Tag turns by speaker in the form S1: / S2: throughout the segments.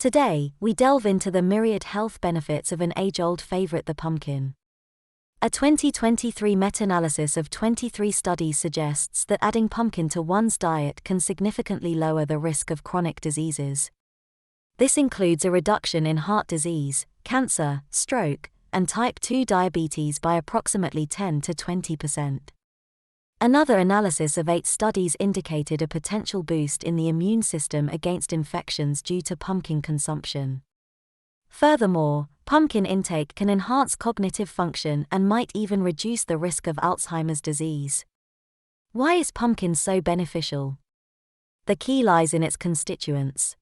S1: Today, we delve into the myriad health benefits of an age-old favorite, the pumpkin. A 2023 meta-analysis of 23 studies suggests that adding pumpkin to one's diet can significantly lower the risk of chronic diseases. This includes a reduction in heart disease, cancer, stroke, and type 2 diabetes by approximately 10 to 20%. Another analysis of 8 studies indicated a potential boost in the immune system against infections due to pumpkin consumption. Furthermore, pumpkin intake can enhance cognitive function and might even reduce the risk of Alzheimer's disease. Why is pumpkin so beneficial? The key lies in its constituents.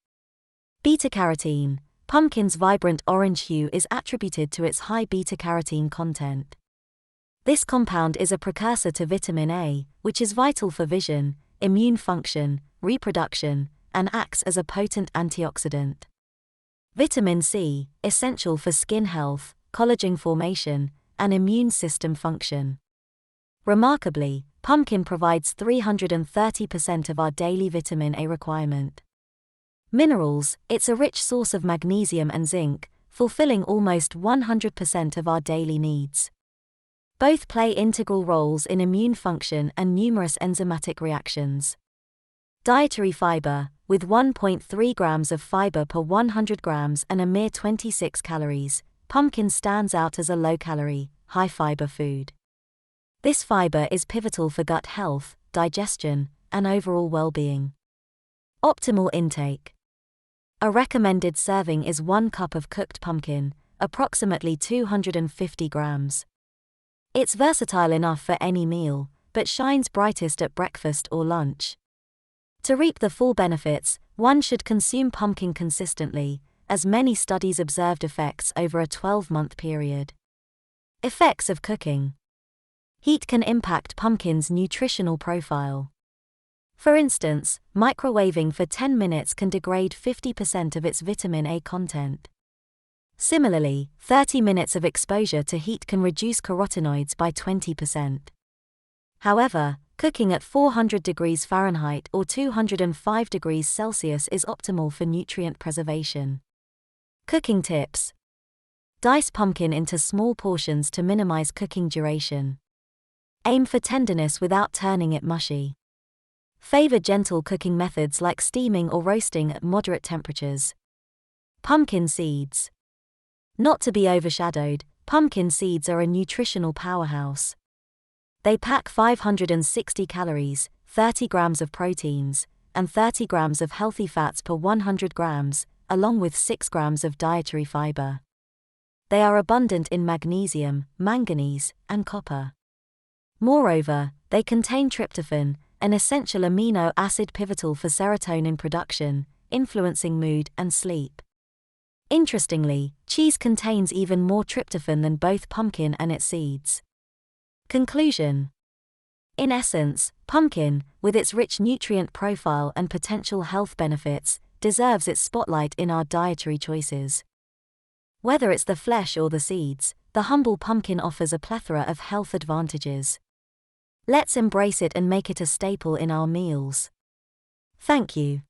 S1: Beta-carotene. Pumpkin's vibrant orange hue is attributed to its high beta-carotene content. This compound is a precursor to vitamin A, which is vital for vision, immune function, reproduction, and acts as a potent antioxidant. Vitamin C, essential for skin health, collagen formation, and immune system function. Remarkably, pumpkin provides 330% of our daily vitamin A requirement. Minerals. It's a rich source of magnesium and zinc, fulfilling almost 100% of our daily needs. Both play integral roles in immune function and numerous enzymatic reactions. Dietary fiber. With 1.3 grams of fiber per 100 grams and a mere 26 calories, pumpkin stands out as a low-calorie, high-fiber food. This fiber is pivotal for gut health, digestion, and overall well-being. Optimal intake. A recommended serving is 1 cup of cooked pumpkin, approximately 250 grams. It's versatile enough for any meal, but shines brightest at breakfast or lunch. To reap the full benefits, one should consume pumpkin consistently, as many studies observed effects over a 12-month period. Effects of cooking. Heat can impact pumpkin's nutritional profile. For instance, microwaving for 10 minutes can degrade 50% of its vitamin A content. Similarly, 30 minutes of exposure to heat can reduce carotenoids by 20%. However, cooking at 400 degrees Fahrenheit or 205 degrees Celsius is optimal for nutrient preservation. Cooking tips. Dice pumpkin into small portions to minimize cooking duration. Aim for tenderness without turning it mushy. Favor gentle cooking methods like steaming or roasting at moderate temperatures. Pumpkin seeds. Not to be overshadowed, pumpkin seeds are a nutritional powerhouse. They pack 560 calories, 30 grams of proteins, and 30 grams of healthy fats per 100 grams, along with 6 grams of dietary fiber. They are abundant in magnesium, manganese, and copper. Moreover, they contain tryptophan, an essential amino acid pivotal for serotonin production, influencing mood and sleep. Interestingly, cheese contains even more tryptophan than both pumpkin and its seeds. Conclusion. In essence, pumpkin, with its rich nutrient profile and potential health benefits, deserves its spotlight in our dietary choices. Whether it's the flesh or the seeds, the humble pumpkin offers a plethora of health advantages. Let's embrace it and make it a staple in our meals. Thank you.